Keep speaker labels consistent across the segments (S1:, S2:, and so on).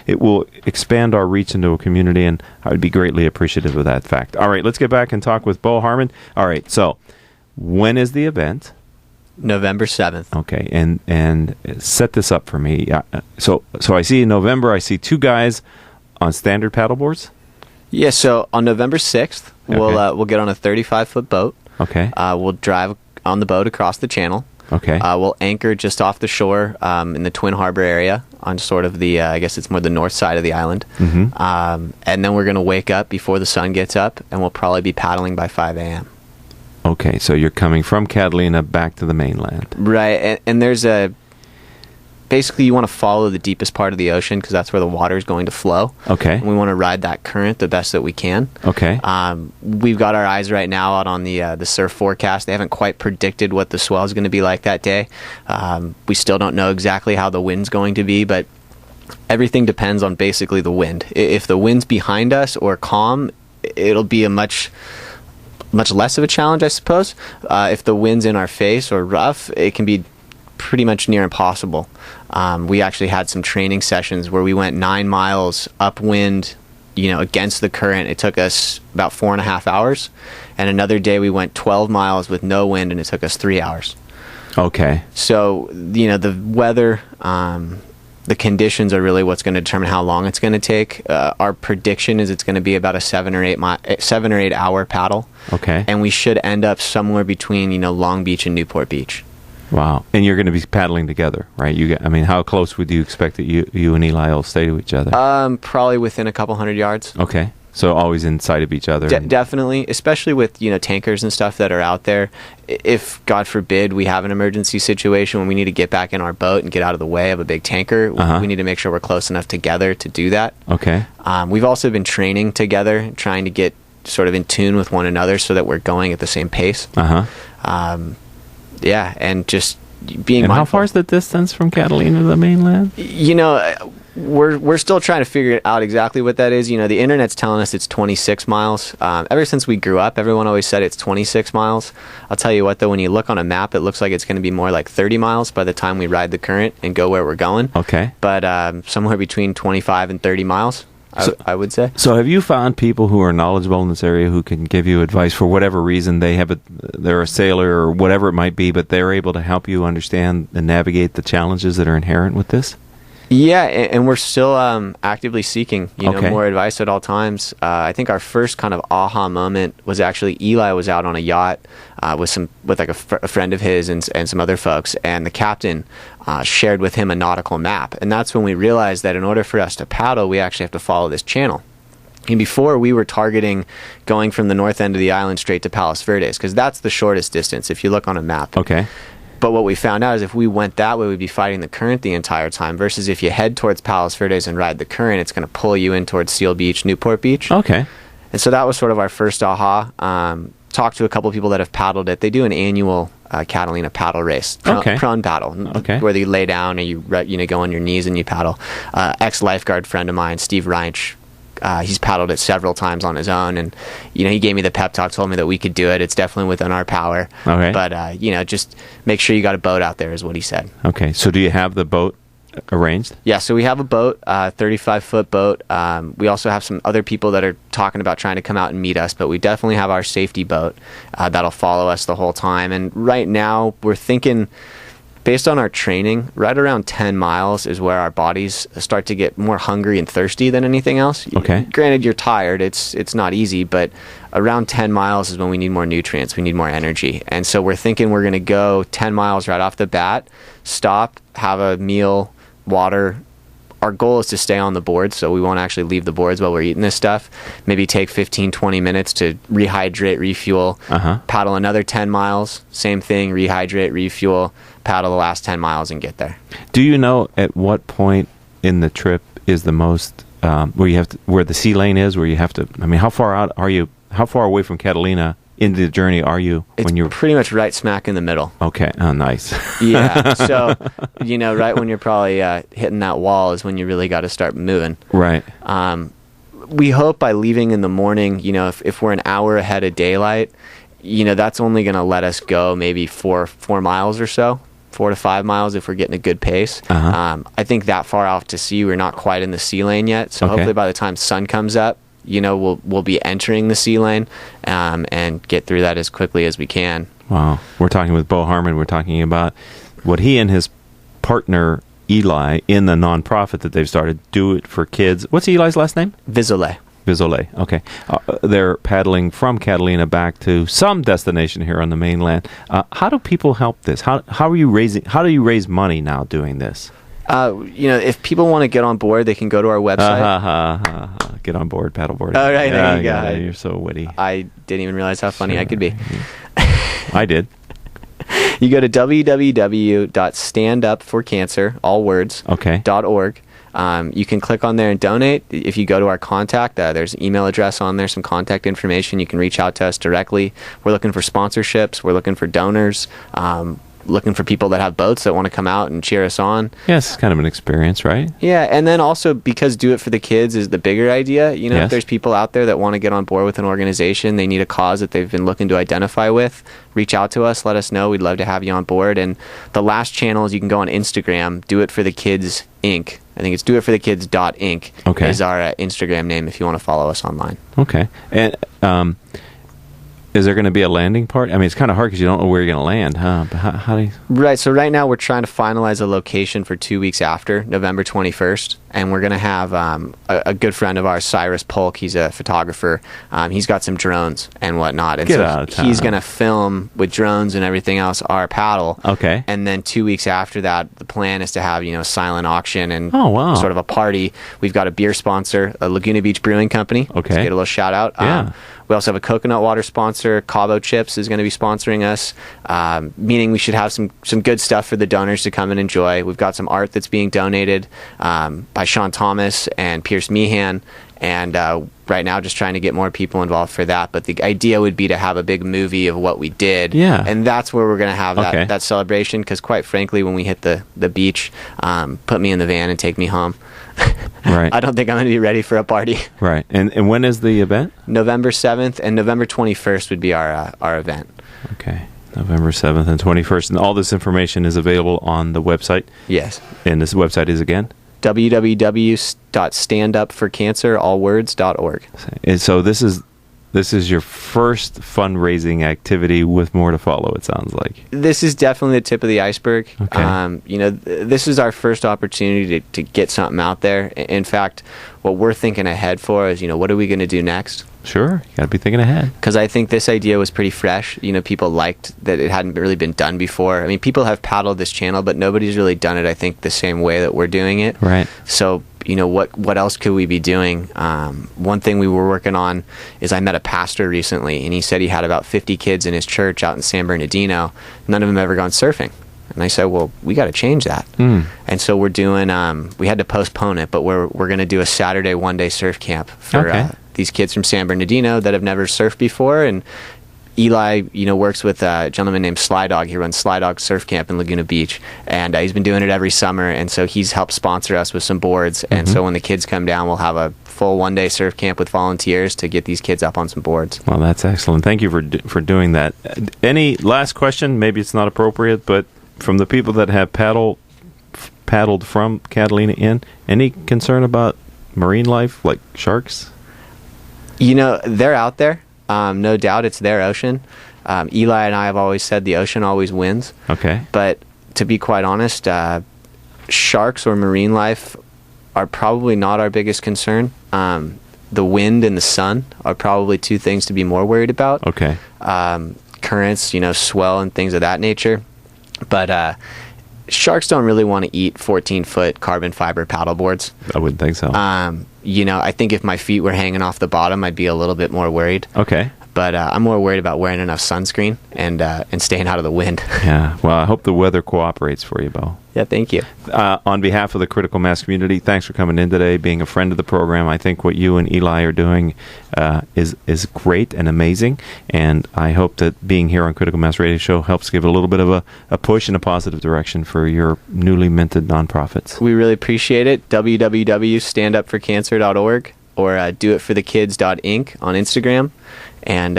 S1: it will expand our reach into a community, and I would be greatly appreciative of that fact. All right, let's get back and talk with Bo Harman. All right, so when is the event?
S2: November 7th.
S1: Okay, and set this up for me. So I see in November, I see 2 guys on standard paddleboards.
S2: Yeah, so on November 6th, we'll get on a 35-foot boat.
S1: Okay.
S2: We'll drive on the boat across the channel.
S1: Okay.
S2: We'll anchor just off the shore in the Twin Harbor area on sort of the, I guess it's more the north side of the island.
S1: Mm-hmm.
S2: And then we're going to wake up before the sun gets up, and we'll probably be paddling by 5 a.m.
S1: Okay, so you're coming from Catalina back to the mainland.
S2: Right, and there's basically you want to follow the deepest part of the ocean because that's where the water is going to flow.
S1: Okay.
S2: And we want to ride that current the best that we can.
S1: Okay.
S2: We've got our eyes right now out on the surf forecast. They haven't quite predicted what the swell is going to be like that day. We still don't know exactly how the wind's going to be, but everything depends on basically the wind. If the wind's behind us or calm, it'll be a much less of a challenge, I suppose. If the wind's in our face or rough, it can be pretty much near impossible. We actually had some training sessions where we went 9 miles upwind, against the current. It took us about 4.5 hours. And another day we went 12 miles with no wind, and it took us 3 hours.
S1: Okay.
S2: So, the weather, the conditions are really what's going to determine how long it's going to take. Our prediction is it's going to be about a 7 or 8 hour paddle.
S1: Okay.
S2: And we should end up somewhere between, Long Beach and Newport Beach.
S1: Wow. And you're going to be paddling together, right? How close would you expect that you and Eli will stay to each other?
S2: Probably within a couple hundred yards.
S1: Okay. So always inside of each other.
S2: Definitely, especially with, tankers and stuff that are out there. If, God forbid, we have an emergency situation when we need to get back in our boat and get out of the way of a big tanker, we need to make sure we're close enough together to do that.
S1: Okay.
S2: We've also been training together, trying to get sort of in tune with one another so that we're going at the same pace. Yeah, and just being mindful.
S1: How far is the distance from Catalina to the mainland?
S2: We're still trying to figure out exactly what that is. The internet's telling us it's 26 miles. Ever since we grew up, everyone always said it's 26 miles. I'll tell you what, though, when you look on a map, it looks like it's going to be more like 30 miles by the time we ride the current and go where we're going.
S1: Okay.
S2: But somewhere between 25 and 30 miles. I would say. So
S1: have you found people who are knowledgeable in this area who can give you advice for whatever reason? They're a sailor or whatever it might be, but they're able to help you understand and navigate the challenges that are inherent with this?
S2: Yeah, and we're still actively seeking
S1: Okay.
S2: more advice at all times. I think our first kind of aha moment was actually Eli was out on a yacht with a friend of his and some other folks, and the captain shared with him a nautical map. And that's when we realized that in order for us to paddle, we actually have to follow this channel. And before, we were targeting going from the north end of the island straight to Palos Verdes, because that's the shortest distance if you look on a map.
S1: Okay.
S2: But what we found out is if we went that way, we'd be fighting the current the entire time, versus if you head towards Palos Verdes and ride the current, it's going to pull you in towards Seal Beach, Newport Beach.
S1: Okay.
S2: And so that was sort of our first aha. Talked to a couple of people that have paddled it. They do an annual Catalina paddle race, prone paddle, where you lay down and you go on your knees and you paddle. Ex-lifeguard friend of mine, Steve Reinsch, he's paddled it several times on his own, and he gave me the pep talk, told me that we could do it. It's definitely within our power.
S1: Okay.
S2: But just make sure you got a boat out there, is what he said.
S1: Okay. So do you have the boat arranged?
S2: Yeah, so we have a boat, 35-foot boat. We also have some other people that are talking about trying to come out and meet us, but we definitely have our safety boat that'll follow us the whole time. And right now, we're thinking, based on our training, right around 10 miles is where our bodies start to get more hungry and thirsty than anything else.
S1: Okay.
S2: Granted, you're tired. It's not easy, but around 10 miles is when we need more nutrients. We need more energy. And so we're thinking we're going to go 10 miles right off the bat, stop, have a meal, water. Our goal is to stay on the boards, so we won't actually leave the boards while we're eating this stuff. Maybe take 15, 20 minutes to rehydrate, refuel, paddle another 10 miles, same thing, rehydrate, refuel, paddle the last 10 miles and get there.
S1: Do you know at what point in the trip is the most, where the sea lane is, where you have to, how far out are you, how far away from Catalina into the journey are you when you're
S2: pretty much right smack in the middle?
S1: Okay. Oh, nice.
S2: Yeah. So, right when you're probably hitting that wall is when you really got to start moving.
S1: Right.
S2: We hope by leaving in the morning, if we're an hour ahead of daylight, that's only going to let us go maybe 4 miles or so 4 to 5 miles if we're getting a good pace. I think that far off to sea, we're not quite in the sea lane yet. So hopefully by the time sun comes up, we'll be entering the sea lane and get through that as quickly as we can.
S1: Wow. We're talking with Bo Harman. We're talking about what he and his partner Eli in the nonprofit that they've started, Do It for Kids. What's Eli's last name?
S2: Vizole.
S1: Okay. They're paddling from Catalina back to some destination here on the mainland. How do people help this? How do you raise money now doing this?
S2: If people want to get on board, they can go to our website.
S1: Get on board, paddleboarding.
S2: All right, there you go.
S1: You're so witty.
S2: I didn't even realize how funny I could be.
S1: I did.
S2: You go to www.standupforcancer, all words, .org. You can click on there and donate. If you go to our contact, there's an email address on there, some contact information. You can reach out to us directly. We're looking for sponsorships. We're looking for donors. Looking for people that have boats that want to come out and cheer us on.
S1: Yes, it's kind of an experience, right?
S2: Yeah, and then also because Do It for the Kids is the bigger idea. If there's people out there that want to get on board with an organization, they need a cause that they've been looking to identify with, reach out to us, let us know. We'd love to have you on board. And the last channel is you can go on Instagram, Do It for the Kids Inc. I think it's doitforthekids.inc is our Instagram name if you want to follow us online.
S1: Okay. And is there going to be a landing part? I mean, it's kind of hard because you don't know where you're going to land, huh? But how do you...
S2: Right. So right now we're trying to finalize a location for 2 weeks after, November 21st. And we're going to have a good friend of ours, Cyrus Polk. He's a photographer. He's got some drones and whatnot. And he's going to film with drones and everything else our paddle.
S1: Okay.
S2: And then 2 weeks after that, the plan is to have, a silent auction and sort of a party. We've got a beer sponsor, a Laguna Beach Brewing Company.
S1: Okay.
S2: Let's get a little shout out.
S1: Yeah.
S2: We also have a coconut water sponsor. Cabo Chips is going to be sponsoring us, meaning we should have some good stuff for the donors to come and enjoy. We've got some art that's being donated by Sean Thomas and Pierce Meehan, and right now just trying to get more people involved for that. But the idea would be to have a big movie of what we did, and that's where we're going to have that celebration, because quite frankly, when we hit the beach, put me in the van and take me home.
S1: Right.
S2: I don't think I'm going to be ready for a party.
S1: Right. And when is the event?
S2: November 7th and November 21st would be our event.
S1: Okay. November 7th and 21st. And all this information is available on the website?
S2: Yes.
S1: And this website is again?
S2: www.standupforcancer.org.
S1: And so this is your first fundraising activity with more to follow, it sounds like.
S2: This is definitely the tip of the iceberg.
S1: Okay.
S2: This is our first opportunity to get something out there. In fact, what we're thinking ahead for is, what are we going to do next?
S1: Sure. You got to be thinking ahead.
S2: Because I think this idea was pretty fresh. People liked that it hadn't really been done before. I mean, people have paddled this channel, but nobody's really done it, I think, the same way that we're doing it.
S1: Right.
S2: So, what else could we be doing? One thing we were working on is I met a pastor recently, and he said he had about 50 kids in his church out in San Bernardino. None of them ever gone surfing. And I said, well, we got to change that. And so we're doing, we had to postpone it, but we're going to do a Saturday one-day surf camp for these kids from San Bernardino that have never surfed before. And Eli, works with a gentleman named Sly Dog. He runs Sly Dog Surf Camp in Laguna Beach, and he's been doing it every summer. And so he's helped sponsor us with some boards. And so when the kids come down, we'll have a full one-day surf camp with volunteers to get these kids up on some boards.
S1: Well, that's excellent. Thank you for doing that. Any last question? Maybe it's not appropriate, but from the people that have paddled from Catalina in, any concern about marine life, like sharks?
S2: They're out there. No doubt it's their ocean. Eli and I have always said the ocean always wins.
S1: Okay.
S2: But to be quite honest, sharks or marine life are probably not our biggest concern. The wind and the sun are probably two things to be more worried about.
S1: Okay.
S2: Currents, swell and things of that nature. But sharks don't really want to eat 14-foot carbon fiber paddle boards.
S1: I wouldn't think so.
S2: I think if my feet were hanging off the bottom, I'd be a little bit more worried.
S1: Okay.
S2: But I'm more worried about wearing enough sunscreen and staying out of the wind.
S1: Yeah. Well, I hope the weather cooperates for you, Bo.
S2: Yeah, thank you.
S1: On behalf of the Critical Mass community, thanks for coming in today, being a friend of the program. I think what you and Eli are doing is great and amazing, and I hope that being here on Critical Mass Radio Show helps give a little bit of a push in a positive direction for your newly minted nonprofits.
S2: We really appreciate it. www.standupforcancer.org or doitforthekids.inc on Instagram. And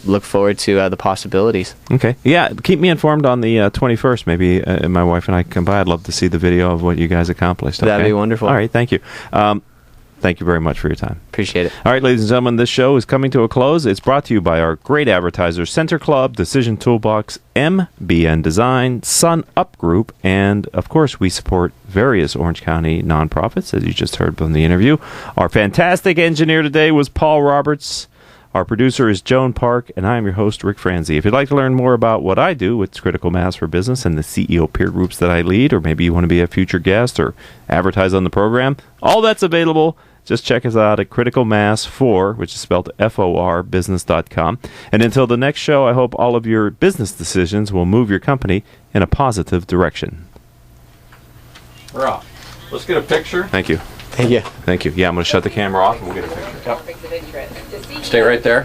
S2: look forward to the possibilities.
S1: Okay. Yeah, keep me informed on the 21st. Maybe my wife and I can come by. I'd love to see the video of what you guys accomplished. Okay?
S2: That'd be wonderful.
S1: All right, thank you. Thank you very much for your time.
S2: Appreciate it.
S1: All right, ladies and gentlemen, this show is coming to a close. It's brought to you by our great advertisers, Center Club, Decision Toolbox, MBN Design, Sun Up Group, and, of course, we support various Orange County nonprofits, as you just heard from the interview. Our fantastic engineer today was Paul Roberts. Our producer is Joan Park, and I am your host, Rick Franzi. If you'd like to learn more about what I do with Critical Mass for Business and the CEO peer groups that I lead, or maybe you want to be a future guest or advertise on the program, all that's available. Just check us out at Critical Mass 4, which is spelled FOR, business.com. And until the next show, I hope all of your business decisions will move your company in a positive direction. We're off. Let's get a picture. Thank you.
S2: Thank you.
S1: Thank you. Yeah, I'm going to shut the camera off and we'll get a picture. Yep. Stay right there.